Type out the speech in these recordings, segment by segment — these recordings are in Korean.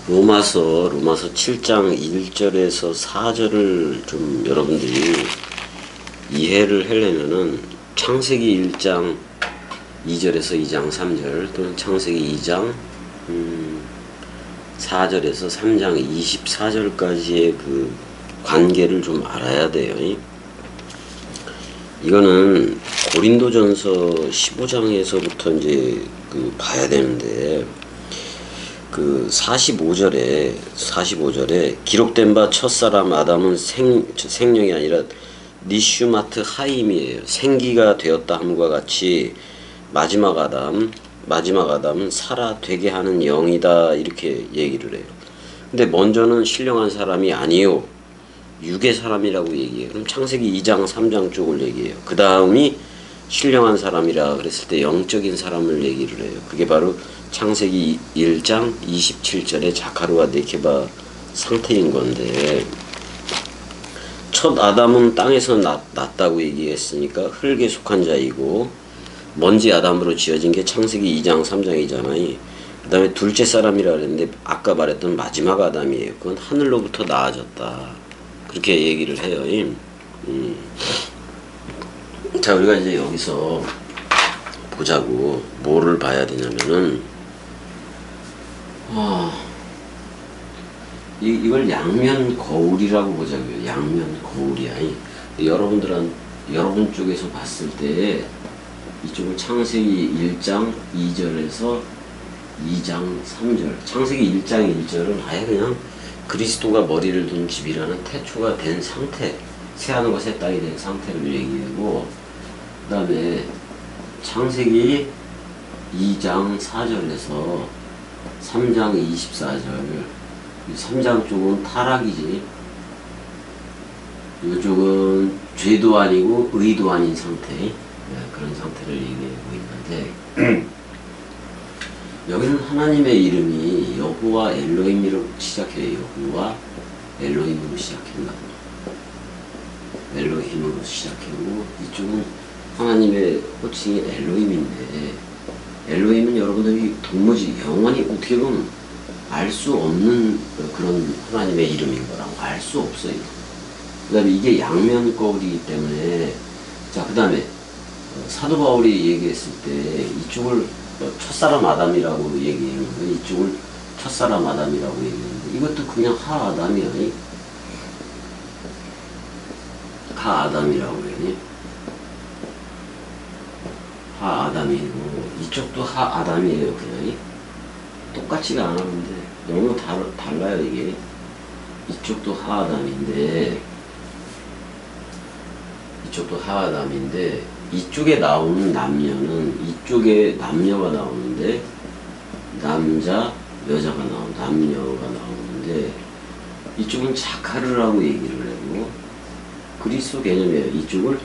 로마서 7장 1절에서 4절을 좀 여러분들이 이해를 하려면은 창세기 1장 2절에서 2장 3절 또는 창세기 2장 4절에서 3장 24절까지의 그 관계를 좀 알아야 돼요. 이거는 고린도전서 15장에서부터 이제 그 봐야 되는데, 그 45절에 기록된 바 첫사람 아담은 생령이 아니라 니슈마트 하임이에요. 생기가 되었다 함과 같이 마지막 아담은 살아 되게 하는 영이다, 이렇게 얘기를 해요. 근데 먼저는 신령한 사람이 아니요 육의 사람이라고 얘기해요. 그럼 창세기 2장 3장 쪽을 얘기해요. 그 다음이 신령한 사람이라 그랬을 때 영적인 사람을 얘기를 해요. 그게 바로 창세기 1장 27절의 자카르와 네케바 상태인 건데, 첫 아담은 땅에서 났다고 얘기했으니까 흙에 속한 자이고, 먼지 아담으로 지어진 게 창세기 2장 3장이잖아요. 그 다음에 둘째 사람이라 그랬는데 아까 말했던 마지막 아담이에요. 그건 하늘로부터 나아졌다, 그렇게 얘기를 해요. 자, 우리가 이제 여기서 보자고. 뭐를 봐야 되냐면은, 이걸 양면 거울이라고 보자고요. 양면 거울이야. 여러분 쪽에서 봤을 때 이쪽은 창세기 1장 2절에서 2장 3절. 창세기 1장 1절은 아예 그냥 그리스도가 머리를 둔 집이라는 태초가 된 상태, 새하늘과 새 땅이 된 상태를 얘기하고, 그 다음에 창세기 2장 4절에서 3장 24절, 3장 쪽은 타락이지, 이쪽은 죄도 아니고 의도 아닌 상태, 그런 상태를 얘기하고 있는데, 여기는 하나님의 이름이 여호와 엘로힘으로 시작해요. 여호와 엘로힘으로 시작한다. 엘로힘으로 시작하고, 이쪽은 하나님의 호칭이 엘로힘인데, 엘로힘은 여러분들이 도무지 영원히 어떻게 보면 알 수 없는 그런 하나님의 이름인 거라고, 알 수 없어요. 그 다음에 이게 양면 거울이기 때문에, 자, 그 다음에 사도 바울이 얘기했을 때 이쪽을 첫사람 아담이라고 얘기했는데, 이쪽을 첫사람 아담이라고 얘기했는데, 이것도 그냥 하 아담이야. 하 아담이라고 그러니, 하 아담이고, 이쪽도 하 아담이에요. 그냥 똑같지가 않았는데 너무 달라요. 이게 이쪽도 하 아담인데, 이쪽도 하 아담인데, 이쪽에 나오는 남녀는, 이쪽에 남녀가 나오는데, 남녀가 나오는데, 이쪽은 자카르라고 얘기를 하고, 그리스도 개념이에요. 이쪽을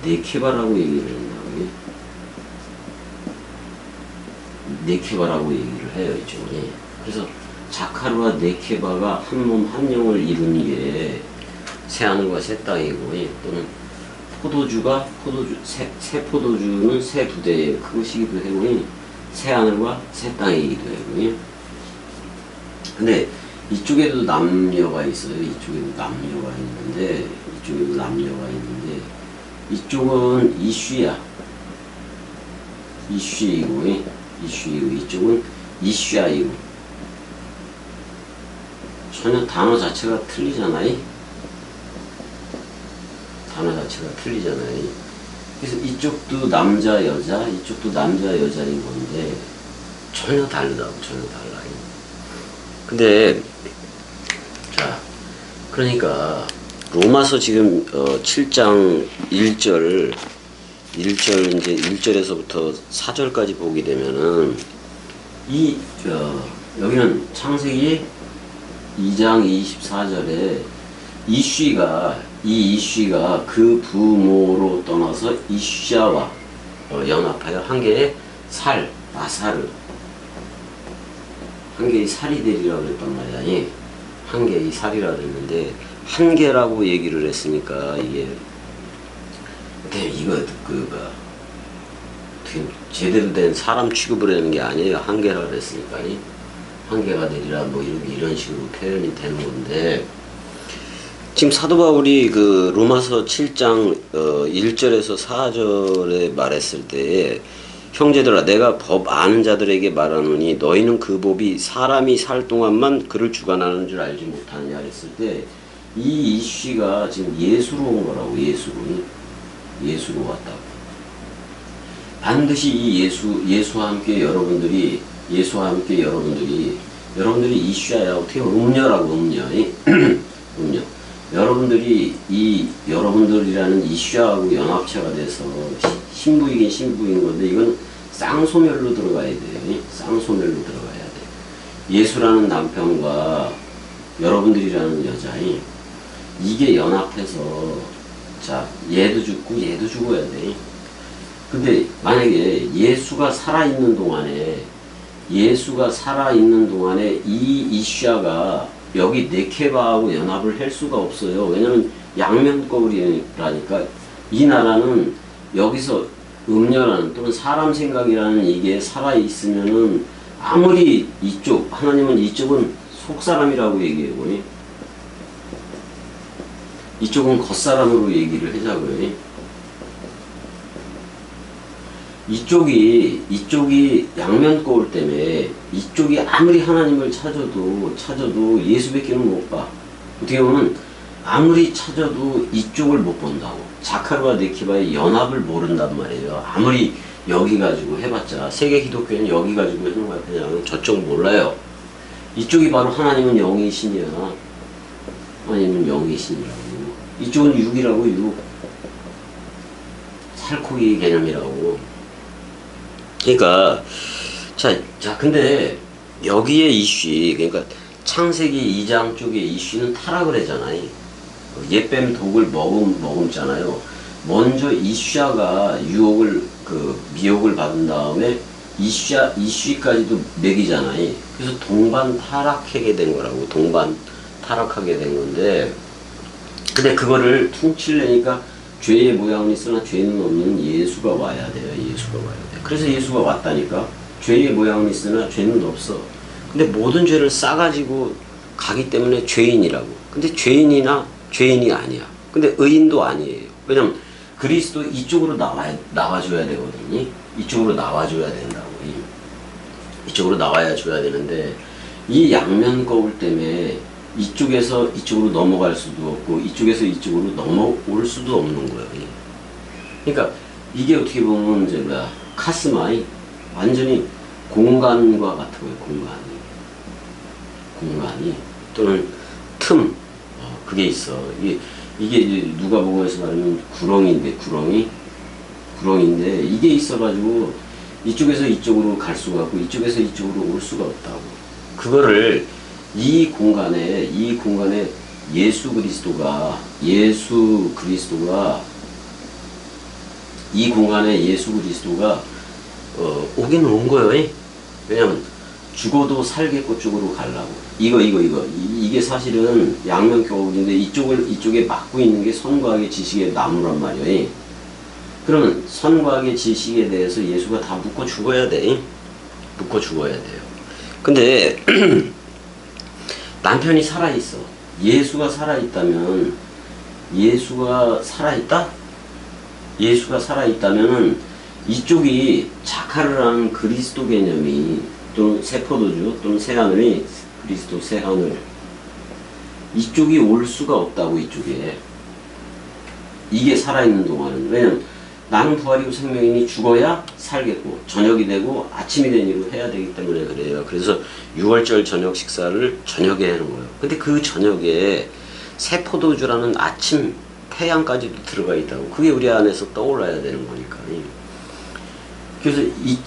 네케바라고 얘기를 한다고요. 네케바라고 얘기를 해요, 이쪽은. 그래서 자카르와 네케바가 한 몸 한 영을 이룬 게 새하늘과 새 땅이고, 또는 새 포도주는 새 부대에 그것이기도 하고, 새하늘과 새 땅이기도 하고. 근데 이쪽에도 남녀가 있어요. 이쪽에도 남녀가 있는데, 이쪽은 이슈이고, 이쪽은 이슈아이고. 전혀 단어 자체가 틀리잖아요. 그래서 이쪽도 남자 여자, 이쪽도 남자 여자인 건데 전혀 달라요. 근데 자, 그러니까 로마서 지금 7장 1절 이제 1절에서부터 4절까지 보게 되면은, 여기는 창세기 2장 24절에 이슈가 그 부모로 떠나서 이슈아와 연합하여 한 개의 나사르, 한 개의 살이 되리라고 그랬단 말이야. 한 개의 살이라 그랬는데, 한 개라고 얘기를 했으니까 이게, 근데 이거 제대로 된 사람 취급을 하는 게 아니에요. 한 개라 그랬으니까. 한계가 되리라 뭐 이런 식으로 표현이 되는 건데, 지금 사도 바울이 그 로마서 7장 1절에서 4절에 말했을 때, 형제들아 내가 법 아는 자들에게 말하노니 너희는 그 법이 사람이 살 동안만 그를 주관하는 줄 알지 못하느냐 했을 때, 이 이슈가 지금 예수로 온 거라고. 예수로 왔다고. 반드시 이 예수와 함께 여러분들이 이슈야. 어떻게 음녀라고. 음녀. 여러분들이라는 이슈하고 연합체가 돼서 신부이긴 신부인 건데, 이건 쌍소멸로 들어가야 돼요. 쌍소멸로 들어가야 돼. 예수라는 남편과 여러분들이라는 여자이, 이게 연합해서, 자, 얘도 죽고 얘도 죽어야 돼. 근데 만약에 예수가 살아있는 동안에 이 이슈아가 여기 네케바하고 연합을 할 수가 없어요. 왜냐면 양면거울이라니까. 이 나라는 여기서 음녀라는 또는 사람 생각이라는 이게 살아있으면은, 아무리 하나님은 이쪽은 속사람이라고 얘기해요. 이쪽은 겉사람으로 얘기를 하자고요. 이쪽이 양면거울 때문에 이쪽이 아무리 하나님을 찾아도 예수밖에는 못 봐. 어떻게 보면 아무리 찾아도 이쪽을 못 본다고. 자카르와 네키바의 연합을 모른단 말이에요. 아무리 여기 가지고 해봤자, 세계 기독교는 여기 가지고 해놓은 거야. 그냥 저쪽 몰라요. 이쪽이 바로 하나님은 영이신이야. 하나님은 영이신이라고. 이쪽은 육이라고. 살코기 개념이라고. 그러니까 자 근데 여기에 그러니까 창세기 2장 쪽의 이슈는 타락을 하잖아요. 옛뱀 독을 머금잖아요. 먼저 이슈아가 미혹을 받은 다음에 이슈까지도 먹이잖아요. 그래서 동반 타락하게 된 거라고. 동반 타락하게 된 건데, 근데 그거를 퉁치려니까 죄의 모양은 있으나 죄는 없는 예수가 와야 돼요. 그래서 예수가 왔다니까. 죄의 모양은 있으나 죄는 없어. 근데 모든 죄를 싸가지고 가기 때문에 죄인이라고. 근데 죄인이 아니야. 근데 의인도 아니에요. 왜냐면 그리스도 이쪽으로 나와줘야 되거든요. 이쪽으로 나와줘야 된다고. 이쪽으로 나와줘야 되는데, 이 양면 거울 때문에 이쪽에서 이쪽으로 넘어갈 수도 없고 이쪽에서 이쪽으로 넘어올 수도 없는 거예요. 그러니까 이게 어떻게 보면 이제 카스마이 완전히 공간과 같은 거예요. 공간이 또는 틈, 그게 있어. 이게 이제 누가복음에서 말하면 구렁인데 이게 있어가지고 이쪽에서 이쪽으로 갈 수가 없고 이쪽에서 이쪽으로 올 수가 없다고. 그거를 이 공간에 예수 그리스도가 이 공간에 예수 그리스도가 오긴 온 거예요. 왜냐면 죽어도 살겠고 쪽으로 가려고. 이게 사실은 양면 거울인데 이쪽에 막고 있는 게 선과학의 지식의 나무란 말이에요. 그러면 선과학의 지식에 대해서 예수가 다 묶어 죽어야 돼. 묶어 죽어야 돼요. 근데 남편이 살아있어. 예수가 살아있다면, 예수가 살아있다면은 이쪽이 자카르라는 그리스도 개념이, 또는 새포도주 또는 새하늘이 그리스도 새하늘, 이쪽이 올 수가 없다고. 이게 살아있는 동안은. 왜냐면 나는 부활이고 생명이니 죽어야 살겠고 저녁이 되고 아침이 되니로 해야 되기 때문에 그래요. 그래서 6월절 저녁 식사를 저녁에 하는 거예요. 근데 그 저녁에 새포도주라는 아침 태양까지도 들어가 있다고. 그게 우리 안에서 떠올라야 되는 거니까. 그래서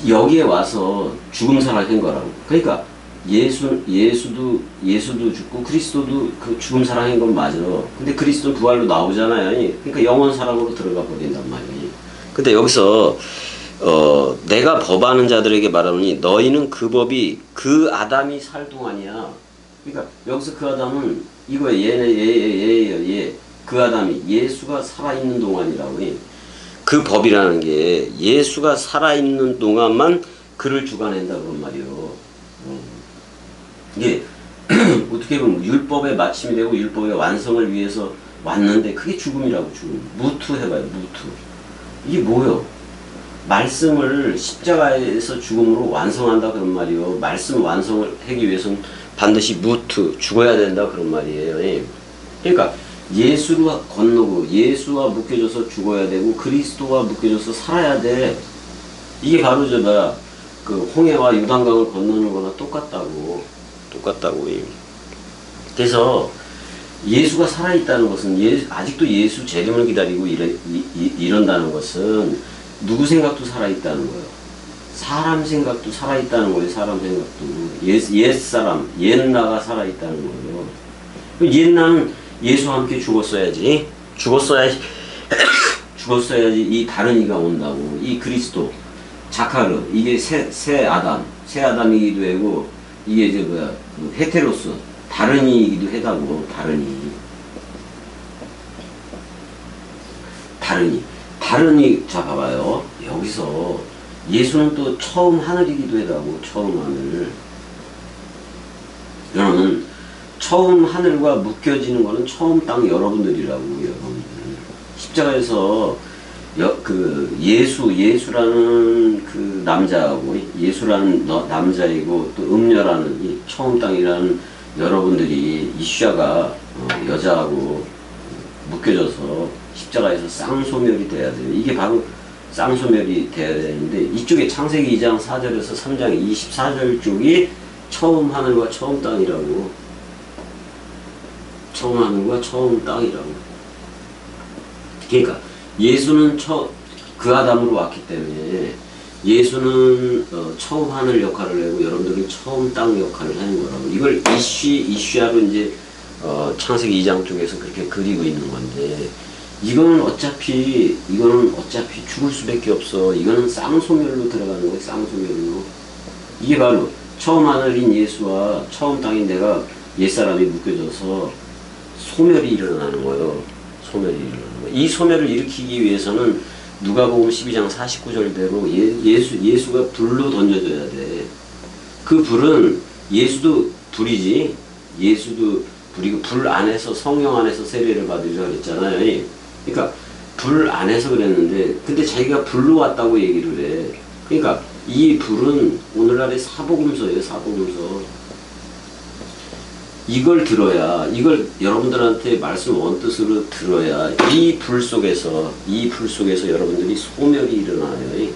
여기에 와서 죽음살아한 거라고. 그러니까 예수도 죽고 그리스도도 그 죽음살아한 건 맞아. 근데 그리스도는 부활로 나오잖아요. 그러니까 영원사랑으로 들어가 버린단 말이에요. 근데 여기서 내가 법하는 자들에게 말하노니 너희는 그 법이 그 아담이 살 동안이야. 그러니까 여기서 그 아담은 이거예요. 얘. 그 아담이 예수가 살아있는 동안이라고. 그 법이라는 게 예수가 살아있는 동안만 그를 주관한다 그런 말이요. 이게 어떻게 보면 율법의 마침이 되고 율법의 완성을 위해서 왔는데 그게 죽음이라고. 죽음. 무트 해봐요. 무트. 이게 뭐요? 말씀을 십자가에서 죽음으로 완성한다 그런 말이요. 말씀 완성을 하기 위해서는 반드시 무트 죽어야 된다 그런 말이에요. 예. 그러니까 예수로 건너고 예수와 묶여져서 죽어야 되고 그리스도와 묶여져서 살아야 돼. 이게 바로 그 홍해와 요단강을 건너는 거나 똑같다고. 예. 그래서 예수가 살아있다는 것은 아직도 예수 재림을 기다리고 이런다는 것은 누구 생각도 살아있다는 거예요. 사람 생각도 살아있다는 거예요. 사람 생각도. 옛사람, 옛나가 살아있다는 거예요. 옛나는 예수와 함께 죽었어야지. 죽었어야지 이 다른 이가 온다고. 이 그리스도, 자카르, 이게 새 아담이기도 하고, 이게 그 헤테로스, 다른 이이기도 하다고. 다른 이, 자, 봐봐요. 여기서 예수는 또 처음 하늘이기도 하다고. 처음 하늘. 여러분, 처음 하늘과 묶여지는 거는 처음 땅 여러분들이라고. 여러분들. 십자가에서 예수라는 그 남자하고, 예수라는 남자이고, 또 음녀라는 이 처음 땅이라는 여러분들이 이슈아가 여자하고 묶여져서 십자가에서 쌍소멸이 돼야 돼요. 이게 바로 쌍소멸이 돼야 되는데, 이쪽에 창세기 2장 4절에서 3장 24절 쪽이 처음 하늘과 처음 땅이라고. 처음 하늘과 처음 땅이라고. 그러니까 예수는 그 아담으로 왔기 때문에 예수는 처음 하늘 역할을 하고 여러분들은 처음 땅 역할을 하는 거라고. 이걸 이슈아로 이제 창세기 2장 쪽에서 그렇게 그리고 있는 건데, 이거는 어차피 죽을 수밖에 없어. 이거는 쌍소멸로 들어가는 거예요. 쌍소멸로. 이게 바로 처음 하늘인 예수와 처음 땅인 내가 옛사람이 묶여져서 소멸이 일어나는 거예요. 이 소멸을 일으키기 위해서는 누가복음 12장 49절대로 예수가 불로 던져져야 돼. 그 불은 예수도 불이지. 예수도 불이고 불 안에서 성령 안에서 세례를 받으려 그랬잖아요. 그러니까 불 안에서 그랬는데 근데 자기가 불로 왔다고 얘기를 해. 그러니까 이 불은 오늘날의 사복음서예요. 사복음서. 이걸 들어야, 이걸 여러분들한테 말씀 원뜻으로 들어야 이 불 속에서 여러분들이 소멸이 일어나요.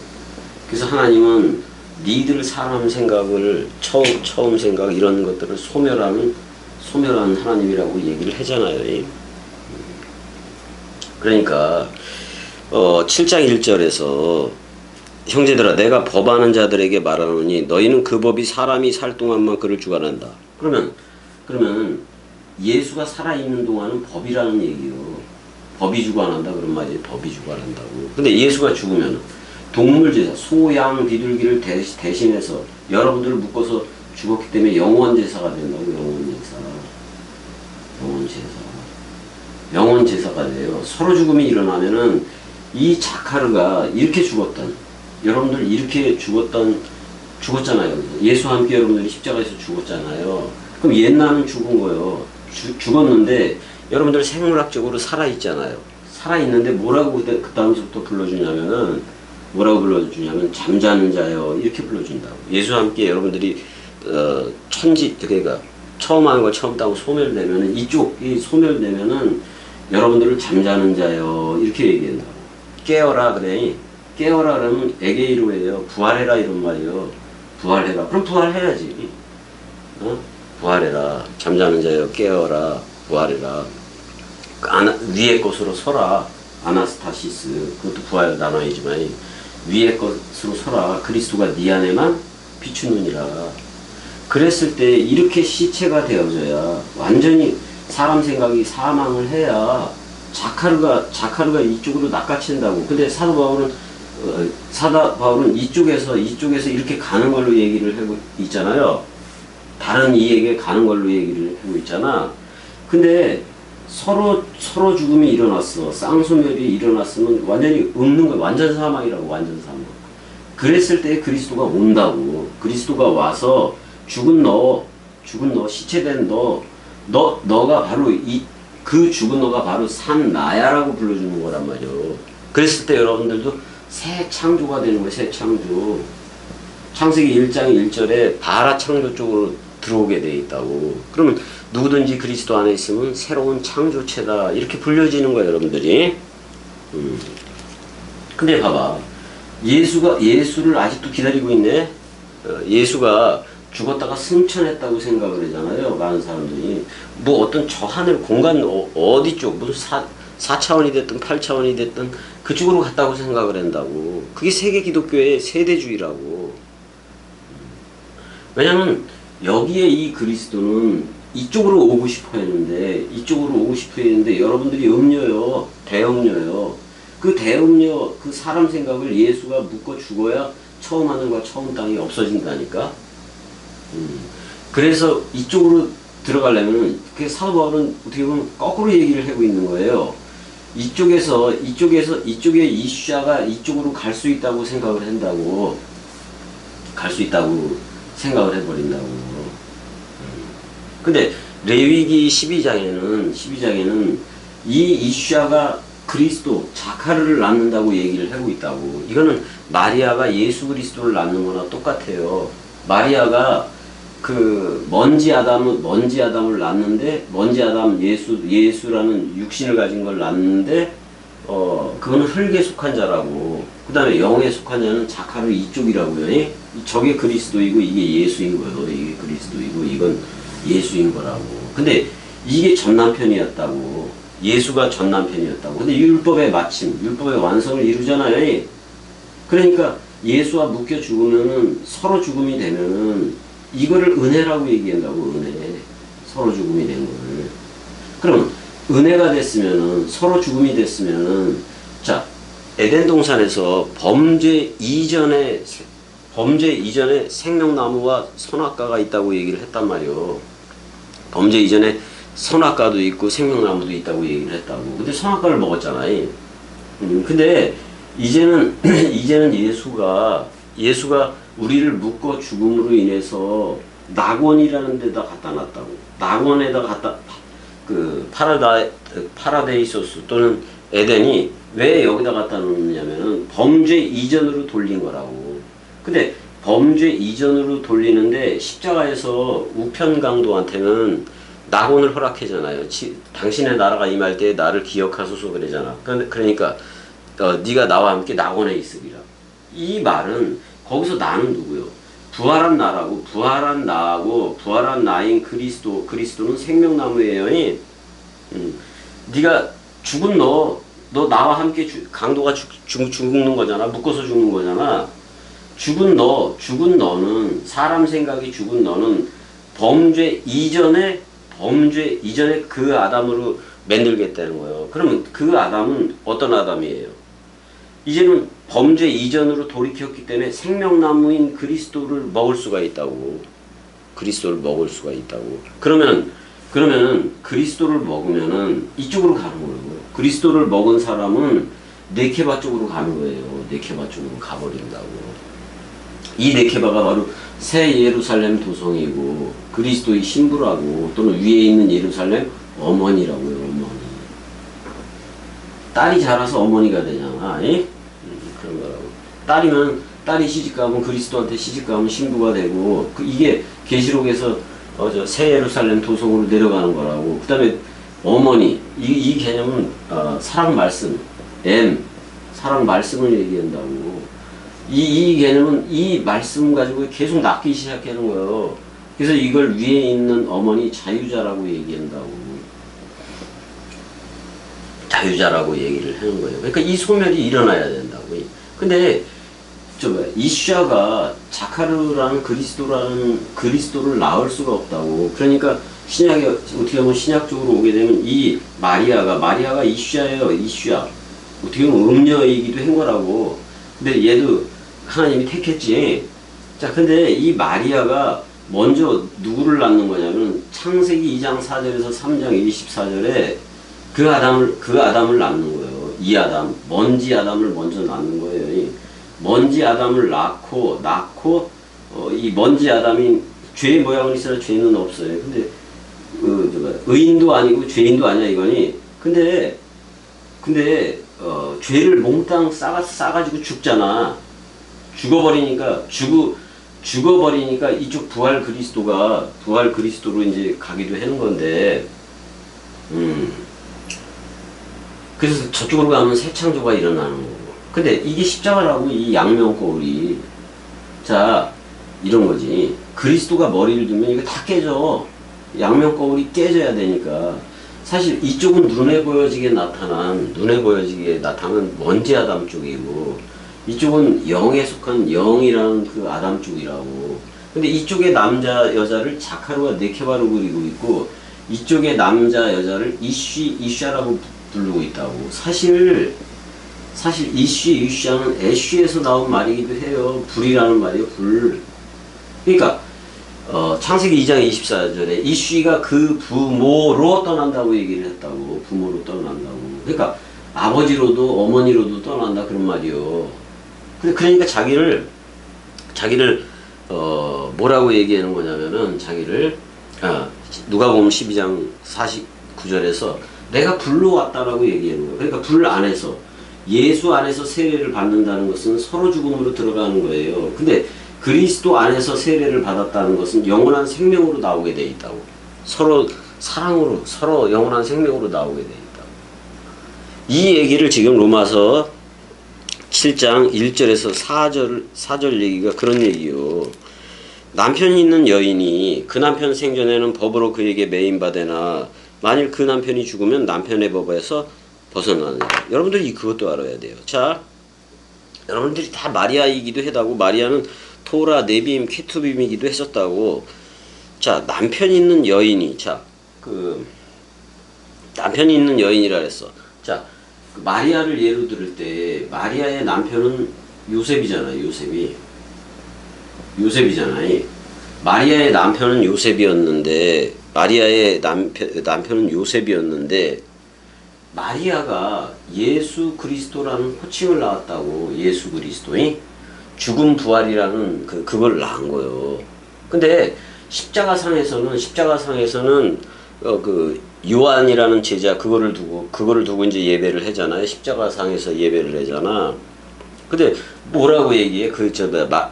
그래서 하나님은 니들 사람 생각을 처음 생각 이런 것들을 소멸하는 하나님이라고 얘기를 하잖아요. 그러니까 7장 1절에서 형제들아 내가 법하는 자들에게 말하노니 너희는 그 법이 사람이 살 동안만 그를 주관한다. 그러면 예수가 살아있는 동안은 법이라는 얘기요. 법이 주관한다 그런 말이에요. 법이 주관한다고. 근데 예수가 죽으면 동물제사, 소, 양, 비둘기를 대신해서 여러분들을 묶어서 죽었기 때문에 영원제사가 된다고. 영원제사가 돼요. 서로 죽음이 일어나면은 이 자카르가 이렇게 여러분들 이렇게 죽었잖아요. 예수와 함께 여러분들이 십자가에서 죽었잖아요. 그럼 옛날은 죽은 거예요. 죽었는데 여러분들 생물학적으로 살아있잖아요. 살아있는데 뭐라고 그 다음부터 불러주냐면 잠자는 자요 이렇게 불러준다고. 예수와 함께 여러분들이 그러니까 처음 하는 거 처음 따고 소멸되면은 이 소멸되면은 여러분들을 잠자는 자요 이렇게 얘기한다고. 깨어라 그래. 깨어라 그러면 에게이로 해요. 부활해라 이런 말이요. 부활해라. 그럼 부활해야지. 부활해라. 잠자는 자여 깨어라. 부활해라. 위의 것으로 서라. 아나스타시스. 그것도 부활 단어이지만 위의 것으로 서라. 그리스도가 네 안에만 비추느니라. 그랬을 때 이렇게 시체가 되어져야 완전히 사람 생각이 사망을 해야 자카르가 이쪽으로 낚아챈다고. 근데 사도 바울은 이쪽에서 이렇게 가는 걸로 얘기를 하고 있잖아요. 다른 이에게 가는 걸로 얘기를 하고 있잖아. 근데 서로 죽음이 일어났어. 쌍소멸이 일어났으면 완전히 없는 거야. 완전 사망이라고. 완전 사망. 그랬을 때 그리스도가 온다고. 그리스도가 와서 죽은 너 죽은 너, 시체된 너가 바로 그 죽은 너가 바로 산 나야라고 불러주는 거란 말이요. 그랬을 때 여러분들도 새 창조가 되는 거예요. 새 창조. 창세기 1장 1절에 바라 창조 쪽으로 들어오게 돼 있다고. 그러면 누구든지 그리스도 안에 있으면 새로운 창조체다 이렇게 불려지는 거예요, 여러분들이. 근데 봐봐, 예수를 아직도 기다리고 있네. 예수가 죽었다가 승천했다고 생각을 하잖아요, 많은 사람들이. 뭐 어떤 저 하늘 공간 어디 쪽 무슨 4차원이 됐든 8차원이 됐든 그쪽으로 갔다고 생각을 한다고. 그게 세계 기독교의 세대주의라고. 왜냐면 여기에 이 그리스도는 이쪽으로 오고 싶어 했는데, 여러분들이 음료요, 대음료요. 그 대음료, 그 사람 생각을 예수가 묶어 죽어야 처음 하늘과 처음 땅이 없어진다니까. 그래서 이쪽으로 들어가려면, 그 사도 바울은 어떻게 보면 거꾸로 얘기를 하고 있는 거예요. 이쪽에 이슈아가 이쪽으로 갈 수 있다고 생각을 한다고. 갈 수 있다고 생각을 해버린다고. 근데 레위기 12장에는 이 이슈아가 그리스도 자카르를 낳는다고 얘기를 하고 있다고. 이거는 마리아가 예수 그리스도를 낳는 거나 똑같아요. 마리아가 그 먼지 아담을 낳는데, 먼지 아담 예수라는 육신을 가진 걸 낳는데, 그거는 흙에 속한 자라고. 그 다음에 영에 속한 자는 자카르 이쪽이라고요. 저게 그리스도이고 이게 예수인 거예요. 이게 그리스도이고 이건 예수인 거라고. 근데 이게 전 남편이었다고. 예수가 전 남편이었다고. 근데 율법의 마침, 율법의 완성을 이루잖아요. 그러니까 예수와 묶여 죽으면은, 서로 죽음이 되면은 이거를 은혜라고 얘기한다고. 은혜. 서로 죽음이 된 거를. 그럼 은혜가 됐으면은, 서로 죽음이 됐으면은, 자, 에덴 동산에서 범죄 이전에 생명나무와 선악과가 있다고 얘기를 했단 말이요. 범죄 이전에 선악과도 있고 생명나무도 있다고 얘기를 했다고. 근데 선악과를 먹었잖아요. 근데 이제는 예수가 우리를 묶어 죽음으로 인해서 낙원이라는 데다 갖다 놨다고. 낙원에다 그 파라데이소스 또는 에덴이 왜 여기다 갖다 놓느냐면은 범죄 이전으로 돌린 거라고. 근데 범죄 이전으로 돌리는데 십자가에서 우편강도한테는 낙원을 허락하잖아요. 당신의 나라가 임할 때 나를 기억하소서 그러잖아. 그러니까 네가 나와 함께 낙원에 있으리라. 이 말은 거기서 나는 누구요? 부활한 나라고. 부활한 나하고 부활한 나인 그리스도는 생명나무예요. 네가 죽은 너 나와 함께 강도가 죽는 거잖아. 묶어서 죽는 거잖아. 죽은 너는, 사람 생각이 죽은 너는 범죄 이전에 그 아담으로 만들겠다는 거예요. 그러면 그 아담은 어떤 아담이에요? 이제는 범죄 이전으로 돌이켰기 때문에 생명나무인 그리스도를 먹을 수가 있다고. 그러면은 그리스도를 먹으면은 이쪽으로 가는 거예요. 그리스도를 먹은 사람은 네케바 쪽으로 가는 거예요. 네케바 쪽으로 가버린다고. 이 네케바가 바로 새 예루살렘 도성이고 그리스도의 신부라고, 또는 위에 있는 예루살렘 어머니라고요. 어머니. 딸이 자라서 어머니가 되잖아. 그런 거라고. 딸이 시집가면 그리스도한테 시집가면 신부가 되고, 이게 계시록에서 새 예루살렘 도성으로 내려가는 거라고. 그 다음에 어머니, 이 개념은 사랑 말씀, 사랑 말씀을 얘기한다고. 이 개념은 이 말씀 가지고 계속 낚기 시작하는 거예요. 그래서 이걸 위에 있는 어머니 자유자라고 얘기한다고. 자유자라고 얘기를 하는 거예요. 그러니까 이 소멸이 일어나야 된다고. 근데 이슈아가 자카르라는 그리스도를 낳을 수가 없다고. 그러니까 신약에 어떻게 보면 신약적으로 오게 되면 이 마리아가 이슈아예요. 이슈아. 어떻게 보면 음녀이기도 한 거라고. 근데 얘도 하나님이 택했지. 자, 근데 이 마리아가 먼저 누구를 낳는 거냐면 창세기 2장 4절에서 3장 24절에 그 아담을 낳는 거예요. 이 아담, 먼지 아담을 먼저 낳는 거예요. 먼지 아담을 낳고 이 먼지 아담인 죄의 모양은 있으나 죄는 없어요. 근데 의인도 아니고 죄인도 아니야 이거니. 근데 죄를 몽땅 싸가지고 죽잖아. 죽어버리니까 이쪽 부활 그리스도로 이제 가기도 하는 건데, 그래서 저쪽으로 가면 새 창조가 일어나는 거고. 근데 이게 십자가라고, 이 양면거울이. 자, 이런 거지. 그리스도가 머리를 두면 이거 다 깨져. 양면거울이 깨져야 되니까. 사실 이쪽은 눈에 보여지게 나타난 먼지 아담 쪽이고, 이쪽은 영에 속한 영이라는 그 아담 쪽이라고. 근데 이쪽에 남자 여자를 자카르와 네케바로 그리고 있고, 이쪽에 남자 여자를 이슈아라고 부르고 있다고. 사실 이슈아는 애쉬에서 나온 말이기도 해요. 불이라는 말이에요. 불. 그러니까 창세기 2장 24절에 이슈가 그 부모로 떠난다고 얘기를 했다고. 부모로 떠난다고. 그러니까 아버지로도 어머니로도 떠난다 그런 말이요. 그러니까 자기를 뭐라고 얘기하는 거냐면은, 자기를 누가복음 12장 49절에서 내가 불로 왔다라고 얘기하는 거예요. 그러니까 불 안에서, 예수 안에서 세례를 받는다는 것은 서로 죽음으로 들어가는 거예요. 근데 그리스도 안에서 세례를 받았다는 것은 영원한 생명으로 나오게 돼 있다고. 서로 사랑으로, 서로 영원한 생명으로 나오게 돼 있다고. 이 얘기를 지금 로마서 7장 1절에서 4절 얘기가 그런 얘기요. 남편이 있는 여인이 그 남편 생전에는 법으로 그에게 매인받으나 만일 그 남편이 죽으면 남편의 법에서 벗어나느냐. 여러분들이 그것도 알아야 돼요. 자, 여러분들이 다 마리아이기도 해다고. 마리아는 토라, 네빔, 케투빔이기도 했었다고. 자, 남편이 있는 여인이, 남편이 있는 여인이라 그랬어. 자, 마리아를 예로 들을 때, 마리아의 남편은 요셉이잖아요. 요셉이잖아요. 마리아의 남편은 요셉이었는데, 마리아가 예수 그리스도라는 호칭을 낳았다고. 예수 그리스도이 죽음 부활이라는 그걸 낳은 거예요. 근데 십자가상에서는 요한이라는 제자 그거를 두고 이제 예배를 하잖아요. 십자가상에서 예배를 하잖아. 근데 뭐라고 얘기해?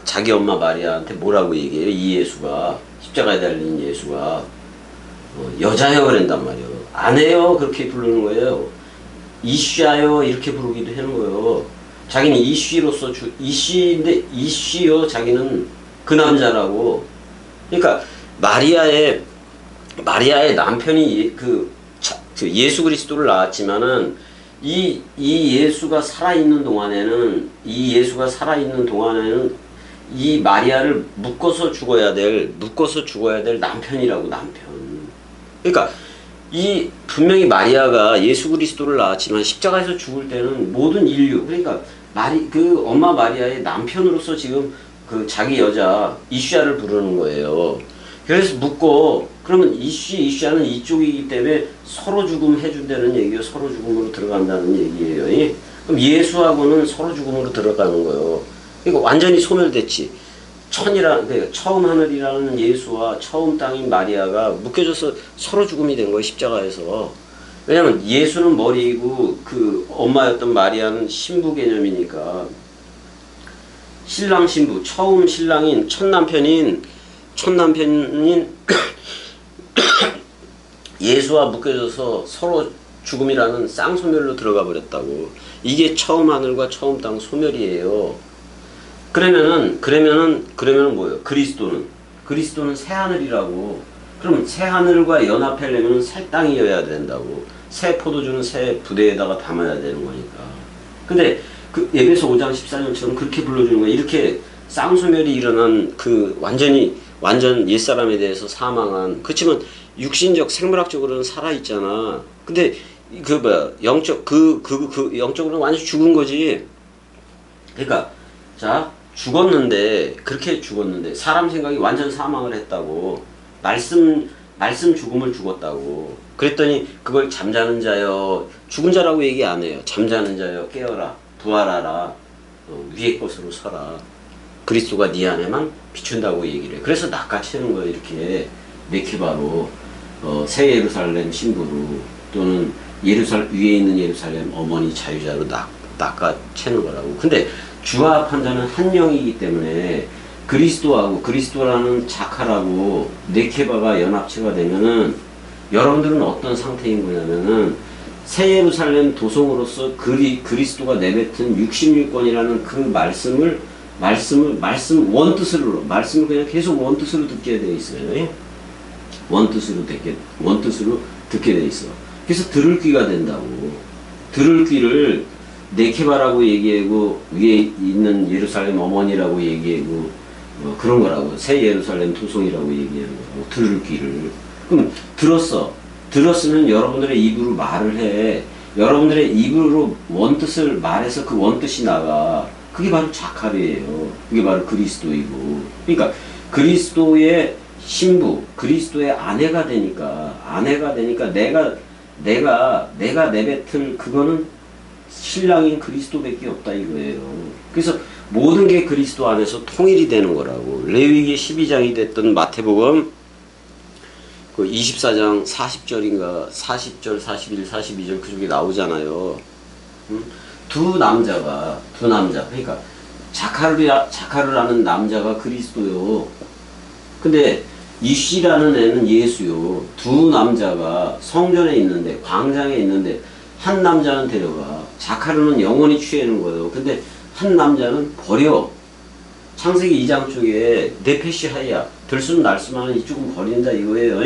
자기 엄마 마리아한테 뭐라고 얘기해요? 이 예수가, 십자가에 달린 예수가 여자여 그런단 말이에요. 아내요 그렇게 부르는 거예요. 이슈아요 이렇게 부르기도 하는 거예요. 자기는 이슈로서 이슈요 자기는 그 남자라고. 그러니까 마리아의 남편이 예수 그리스도를 낳았지만은 이 예수가 살아있는 동안에는 이 마리아를 묶어서 죽어야 될 남편이라고. 남편. 그러니까 분명히 마리아가 예수 그리스도를 낳았지만 십자가에서 죽을 때는 모든 인류, 그러니까 엄마 마리아의 남편으로서 지금 자기 여자 이슈아를 부르는 거예요. 그래서 그러면 이슈아는 이쪽이기 때문에 서로 죽음 해준다는 얘기예요. 서로 죽음으로 들어간다는 얘기예요. 그럼 예수하고는 서로 죽음으로 들어가는 거예요. 그러니까 완전히 소멸됐지. 처음 하늘이라는 예수와 처음 땅인 마리아가 묶여져서 서로 죽음이 된 거예요. 십자가에서. 왜냐면 예수는 머리이고 엄마였던 마리아는 신부 개념이니까. 신랑 신부, 처음 신랑인 첫 남편인 예수와 묶여져서 서로 죽음이라는 쌍소멸로 들어가 버렸다고. 이게 처음 하늘과 처음 땅 소멸이에요. 그러면은 뭐예요? 그리스도는 새 하늘이라고. 그럼 새 하늘과 연합하려면 새 땅이어야 된다고. 새 포도주는 새 부대에다가 담아야 되는 거니까. 근데 에베소 5장 14절처럼 그렇게 불러주는 거예요. 이렇게 쌍소멸이 일어난 완전 옛사람에 대해서 사망한. 그렇지만 육신적 생물학적으로는 살아있잖아. 근데 영적으로는 완전 죽은 거지. 그러니까 그렇게 죽었는데 사람 생각이 완전 사망을 했다고. 말씀 죽음을 죽었다고. 그랬더니 그걸 잠자는 자여, 죽은 자라고 얘기 안 해요. 잠자는 자여 깨어라, 부활하라, 위의 것으로 서라. 그리스도가 네 안에만 비춘다고 얘기를 해. 그래서 낚아채는 거예요. 이렇게 네케바로 새 예루살렘 신부로 또는 위에 있는 예루살렘 어머니 자유자로 낚아채는 거라고. 근데 주와 판자는 한 영이기 때문에 그리스도하고 그리스도라는 자칼하고 네케바가 연합체가 되면은 여러분들은 어떤 상태인 거냐면은 새 예루살렘 도성으로서 그리스도가 내뱉은 66권이라는 그 말씀을 원뜻으로 말씀을 그냥 계속 원뜻으로 듣게 돼 있어요. 원뜻으로 듣게 돼 있어. 그래서 들을 귀가 된다고. 들을 귀를 네케바라고 얘기하고 위에 있는 예루살렘 어머니라고 얘기하고 그런 거라고. 새 예루살렘 도성이라고 얘기하는 거라고. 들을 귀를. 그럼 들었으면 여러분들의 입으로 말을 해. 여러분들의 입으로 원뜻을 말해서 그 원뜻이 나가. 그게 바로 자칼이에요. 그게 바로 그리스도이고. 그러니까 그리스도의 신부, 그리스도의 아내가 되니까 내가 내뱉을 그거는 신랑인 그리스도밖에 없다 이거예요. 그래서 모든 게 그리스도 안에서 통일이 되는 거라고. 레위기 12장이 됐던 마태복음 그 24장 40절인가 40절, 41, 42절 그쪽에 나오잖아요. 두 남자 그러니까 자카르라는 남자가 그리스도요. 근데 이씨라는 애는 예수요. 두 남자가 성전에 있는데 광장에 있는데 한 남자는 데려가. 자카르는 영원히 취하는 거예요. 근데 한 남자는 버려. 창세기 2장 쪽에 네페시 하야 들수는 날수만은 이쪽은 버린다 이거예요.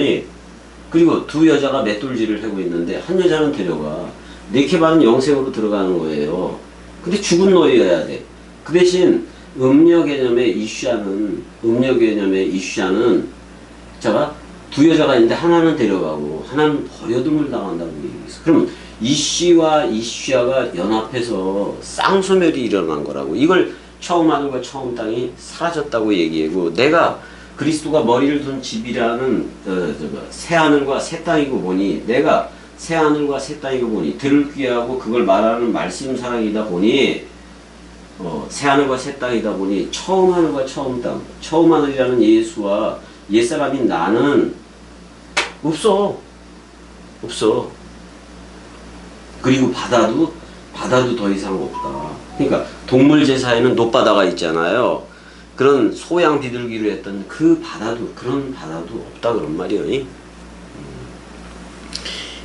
그리고 두 여자가 맷돌질을 하고 있는데 한 여자는 데려가. 네케바는 영생으로 들어가는 거예요. 근데 죽은 노예여야 돼. 그 대신 음녀 개념의 이슈아는 자가 두 여자가 있는데 하나는 데려가고 하나는 버려둠을 당한다고 얘기했어. 그러면 이씨와 이슈아가 연합해서 쌍소멸이 일어난 거라고. 이걸 처음 하늘과 처음 땅이 사라졌다고 얘기하고, 내가 그리스도가 머리를 둔 집이라는 새 하늘과 새 땅이고 보니, 내가 새 하늘과 새 땅이고 보니, 들을 귀하고 그걸 말하는 말씀 사랑이다 보니, 새 하늘과 새 땅이다 보니 처음 하늘과 처음 땅, 처음 하늘이라는 예수와 옛사람인 나는 없어. 그리고 바다도 더 이상 없다. 그러니까 동물 제사에는 놋바다가 있잖아요. 그런 소양 비둘기로 했던 그 바다도, 그런 바다도 없다 그런 말이에요.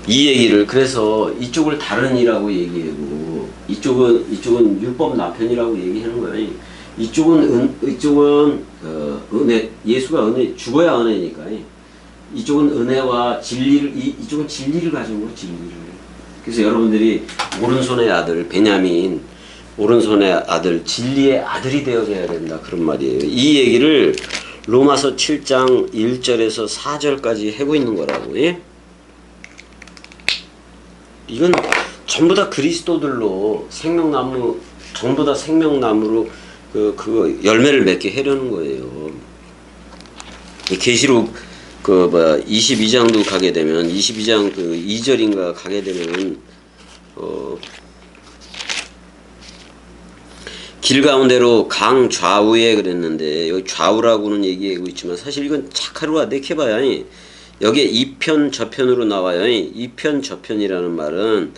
이 얘기를, 그래서 이쪽을 다른 이라고 얘기하고 이쪽은 율법 나편이라고 얘기하는 거예요. 이쪽은 은혜, 예수가 은혜, 죽어야 은혜니까. 이쪽은 은혜와 진리를, 이쪽은 진리를 가진 거예요, 진리를. 그래서 여러분들이 오른손의 아들 베냐민, 오른손의 아들, 진리의 아들이 되어져야 된다 그런 말이에요. 이 얘기를 로마서 7장 1절에서 4절까지 하고 있는 거라고. 이건 전부 다 그리스도들로 생명나무, 전부 다 생명나무로 그 열매를 맺게 하려는 거예요. 계시록 22장도 가게 되면, 22장 2절인가 가게 되면 길 가운데로 강 좌우에 그랬는데, 여기 좌우라고는 얘기하고 있지만 사실 이건 자카르와 네케바야. 여기에 이편 저편으로 나와요. 이편 저편이라는 말은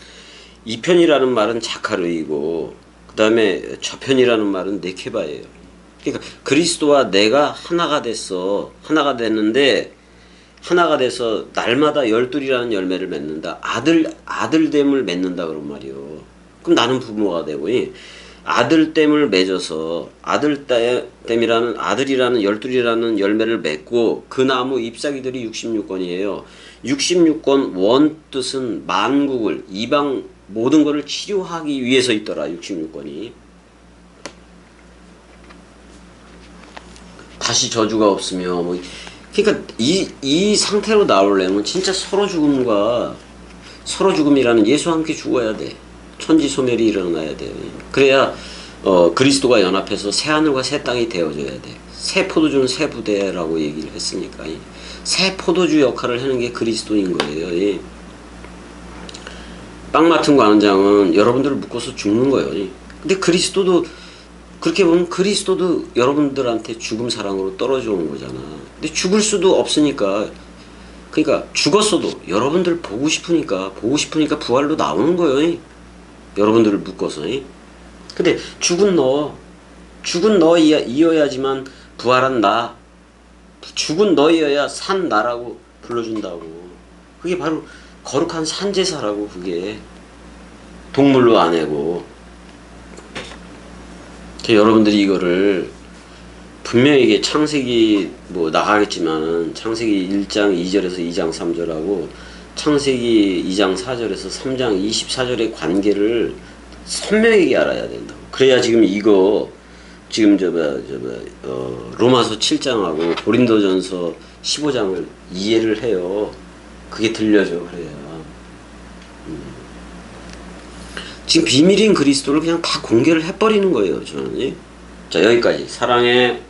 자카르이고, 그 다음에 저편이라는 말은 네케바예요. 그러니까 그리스도와 내가 하나가 됐는데, 하나가 돼서 날마다 열둘이라는 열매를 맺는다. 아들됨을 맺는다 그런 말이요. 그럼 나는 부모가 되고, 아들됨을 맺어서 아들됨이라는, 아들이라는 열둘이라는 열매를 맺고, 그 나무 잎사귀들이 66권이에요. 66권 원 뜻은 만국을, 이방 모든 것을 치료하기 위해서 있더라. 66권이. 다시 저주가 없으며 그러니까 이 상태로 나오려면 진짜 서로 죽음이라는, 예수와 함께 죽어야 돼. 천지 소멸이 일어나야 돼. 그래야 그리스도가 연합해서 새 하늘과 새 땅이 되어져야 돼. 새 포도주는 새 부대라고 얘기를 했으니까. 새 포도주 역할을 하는 게 그리스도인 거예요. 빵 맡은 관장은 여러분들을 묶어서 죽는 거예요. 근데 그리스도도 그렇게 보면 그리스도도 여러분들한테 죽음 사랑으로 떨어져 온 거잖아. 근데 죽을 수도 없으니까, 그러니까 죽었어도 여러분들 보고 싶으니까 부활로 나오는 거예요. 여러분들을 묶어서. 근데 죽은 너이어야지만 부활한 나, 죽은 너이어야 산 나라고 불러준다고. 그게 바로 거룩한 산제사라고. 그게 동물로 안 해고. 여러분들이 이거를 분명히 이게 창세기 뭐 나가겠지만은 창세기 1장 2절에서 2장 3절하고 창세기 2장 4절에서 3장 24절의 관계를 선명하게 알아야 된다고. 그래야 지금 이거 지금 로마서 7장하고 고린도전서 15장을 이해를 해요. 그게 들려져. 그래야 지금 비밀인 그리스도를 그냥 다 공개를 해버리는 거예요. 저는. 자, 여기까지. 사랑해.